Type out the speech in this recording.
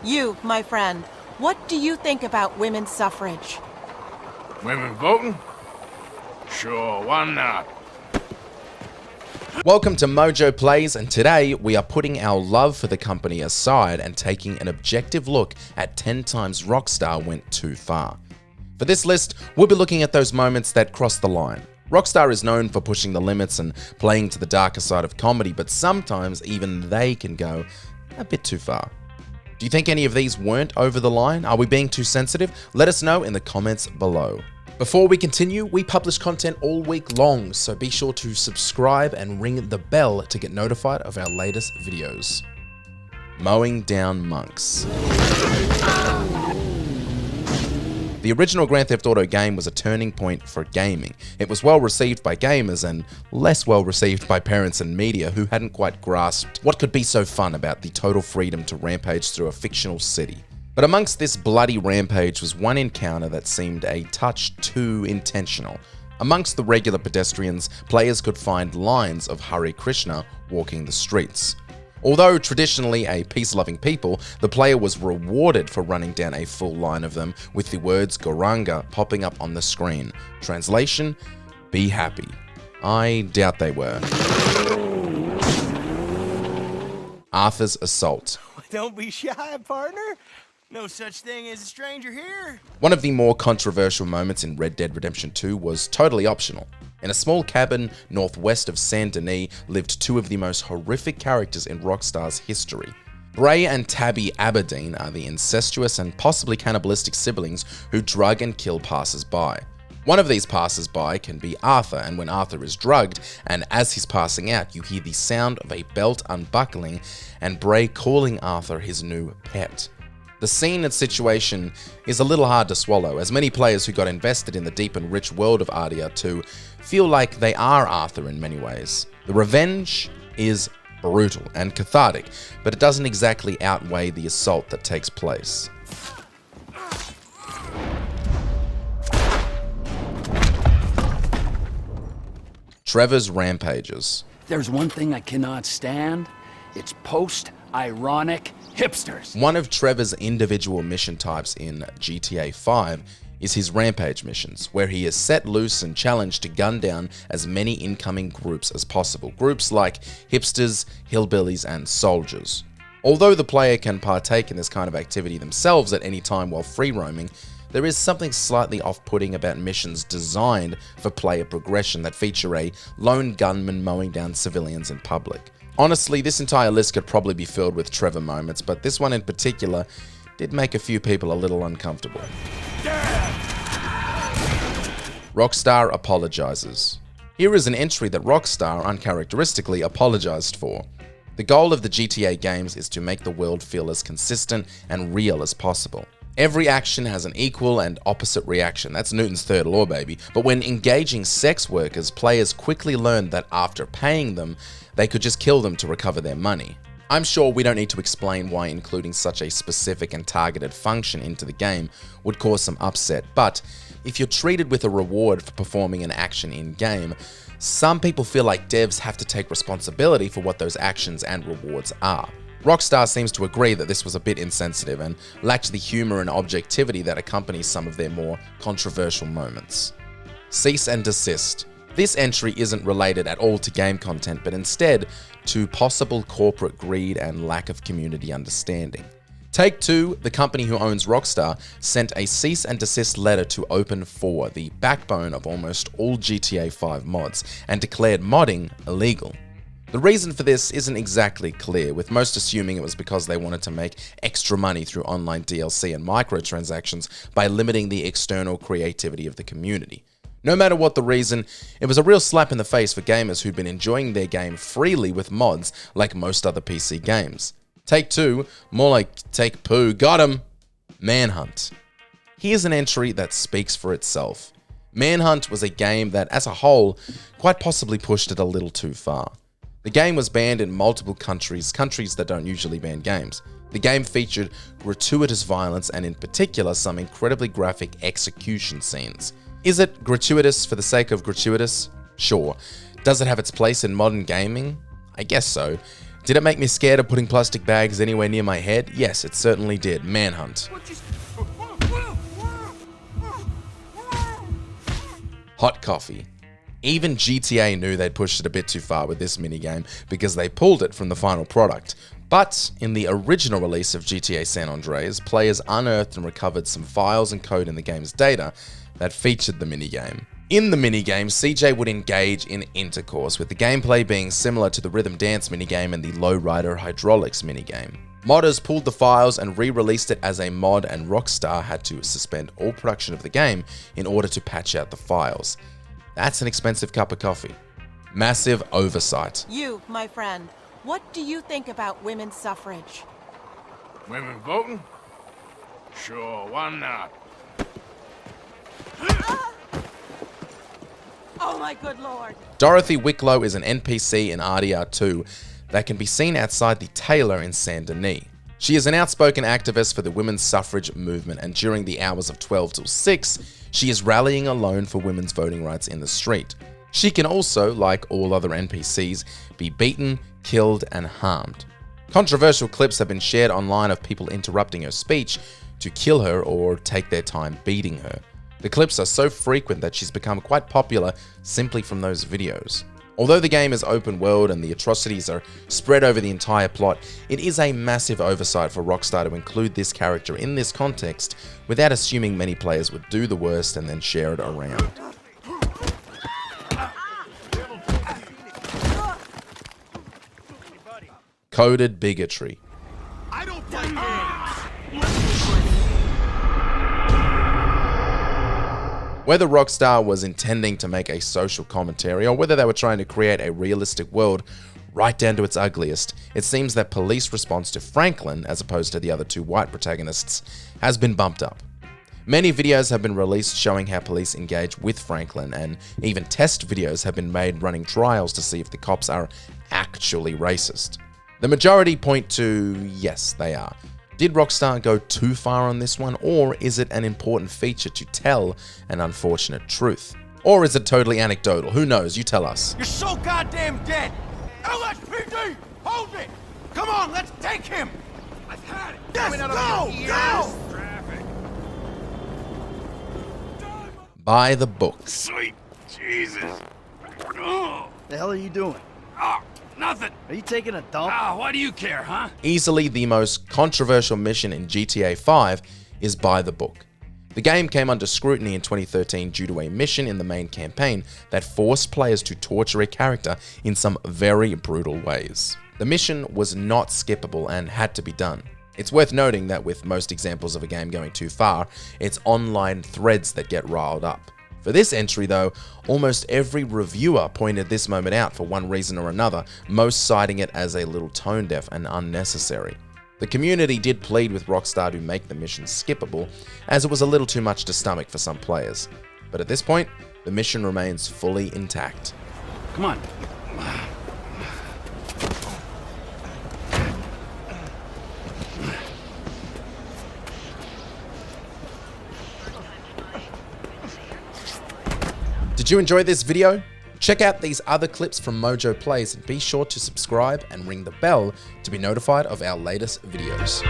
You, my friend, what do you think about women's suffrage? Women voting? Sure, why not? Welcome to MojoPlays, and today we are putting our love for the company aside and taking an objective look at 10 times Rockstar went too far. For this list, we'll be looking at those moments that cross the line. Rockstar is known for pushing the limits and playing to the darker side of comedy, but sometimes even they can go a bit too far. Do you think any of these weren't over the line? Are we being too sensitive? Let us know in the comments below. Before we continue, we publish content all week long, so be sure to subscribe and ring the bell to get notified of our latest videos. Mowing down monks. The original Grand Theft Auto game was a turning point for gaming. It was well received by gamers and less well received by parents and media who hadn't quite grasped what could be so fun about the total freedom to rampage through a fictional city. But amongst this bloody rampage was one encounter that seemed a touch too intentional. Amongst the regular pedestrians, players could find lines of Hare Krishna walking the streets. Although traditionally a peace-loving people, the player was rewarded for running down a full line of them with the words Gauranga popping up on the screen. Translation: be happy. I doubt they were. Arthur's assault. Don't be shy, partner. No such thing as a stranger here. One of the more controversial moments in Red Dead Redemption 2 was totally optional. In a small cabin northwest of Saint Denis lived two of the most horrific characters in Rockstar's history. Bray and Tabby Aberdeen are the incestuous and possibly cannibalistic siblings who drug and kill passers-by. One of these passers-by can be Arthur, and when Arthur is drugged, and as he's passing out, you hear the sound of a belt unbuckling and Bray calling Arthur his new pet. The scene and situation is a little hard to swallow, as many players who got invested in the deep and rich world of RDR2 feel like they are Arthur in many ways. The revenge is brutal and cathartic, but it doesn't exactly outweigh the assault that takes place. Trevor's rampages. There's one thing I cannot stand. It's post-ironic hipsters. One of Trevor's individual mission types in GTA 5 is his rampage missions, where he is set loose and challenged to gun down as many incoming groups as possible. Groups like hipsters, hillbillies, and soldiers. Although the player can partake in this kind of activity themselves at any time while free roaming, there is something slightly off-putting about missions designed for player progression that feature a lone gunman mowing down civilians in public. Honestly, this entire list could probably be filled with Trevor moments, but this one in particular did make a few people a little uncomfortable. Rockstar apologizes. Here is an entry that Rockstar uncharacteristically apologized for. The goal of the GTA games is to make the world feel as consistent and real as possible. Every action has an equal and opposite reaction. That's Newton's third law, baby. But when engaging sex workers, players quickly learned that after paying them, they could just kill them to recover their money. I'm sure we don't need to explain why including such a specific and targeted function into the game would cause some upset, but if you're treated with a reward for performing an action in-game, some people feel like devs have to take responsibility for what those actions and rewards are. Rockstar seems to agree that this was a bit insensitive and lacked the humor and objectivity that accompanies some of their more controversial moments. Cease and desist. This entry isn't related at all to game content, but instead to possible corporate greed and lack of community understanding. Take-Two, the company who owns Rockstar, sent a cease and desist letter to Open4, the backbone of almost all GTA 5 mods, and declared modding illegal. The reason for this isn't exactly clear, with most assuming it was because they wanted to make extra money through online DLC and microtransactions by limiting the external creativity of the community. No matter what the reason, it was a real slap in the face for gamers who'd been enjoying their game freely with mods like most other PC games. Take-Two, more like Take-Poo, got him! Manhunt. Here's an entry that speaks for itself. Manhunt was a game that, as a whole, quite possibly pushed it a little too far. The game was banned in multiple countries that don't usually ban games. The game featured gratuitous violence and in particular some incredibly graphic execution scenes. Is it gratuitous for the sake of gratuitous? Sure. Does it have its place in modern gaming? I guess so. Did it make me scared of putting plastic bags anywhere near my head? Yes, it certainly did. Manhunt. Hot coffee. Even GTA knew they'd pushed it a bit too far with this minigame because they pulled it from the final product. But in the original release of GTA San Andreas, players unearthed and recovered some files and code in the game's data that featured the minigame. In the minigame, CJ would engage in intercourse, with the gameplay being similar to the rhythm dance minigame and the lowrider hydraulics minigame. Modders pulled the files and re-released it as a mod, and Rockstar had to suspend all production of the game in order to patch out the files. That's an expensive cup of coffee. Massive oversight. You, my friend, what do you think about women's suffrage? Women voting? Sure, why not? Oh my good lord. Dorothea Wicklow is an NPC in RDR2 that can be seen outside the Taylor in Saint Denis. She is an outspoken activist for the women's suffrage movement, and during the hours of 12 till 6, she is rallying alone for women's voting rights in the street. She can also, like all other NPCs, be beaten, killed, and harmed. Controversial clips have been shared online of people interrupting her speech to kill her or take their time beating her. The clips are so frequent that she's become quite popular simply from those videos. Although the game is open world and the atrocities are spread over the entire plot, it is a massive oversight for Rockstar to include this character in this context without assuming many players would do the worst and then share it around. Coded bigotry. I don't play games. Whether Rockstar was intending to make a social commentary or whether they were trying to create a realistic world right down to its ugliest, it seems that police response to Franklin, as opposed to the other two white protagonists, has been bumped up. Many videos have been released showing how police engage with Franklin, and even test videos have been made running trials to see if the cops are actually racist. The majority point to yes, they are. Did Rockstar go too far on this one, or is it an important feature to tell an unfortunate truth? Or is it totally anecdotal? Who knows? You tell us. You're so goddamn dead. LSPD, hold it. Come on, let's take him. I've had it. Yes, go. Traffic. By the book. Sweet Jesus. The hell are you doing? Oh, nothing. Are you taking a dump? Why do you care, huh? Easily the most controversial mission in GTA 5 is By the Book. The game came under scrutiny in 2013 due to a mission in the main campaign that forced players to torture a character in some very brutal ways. The mission was not skippable and had to be done. It's worth noting that with most examples of a game going too far, it's online threads that get riled up. For this entry though, almost every reviewer pointed this moment out for one reason or another, most citing it as a little tone deaf and unnecessary. The community did plead with Rockstar to make the mission skippable, as it was a little too much to stomach for some players. But at this point, the mission remains fully intact. Come on. Did you enjoy this video? Check out these other clips from MojoPlays and be sure to subscribe and ring the bell to be notified of our latest videos.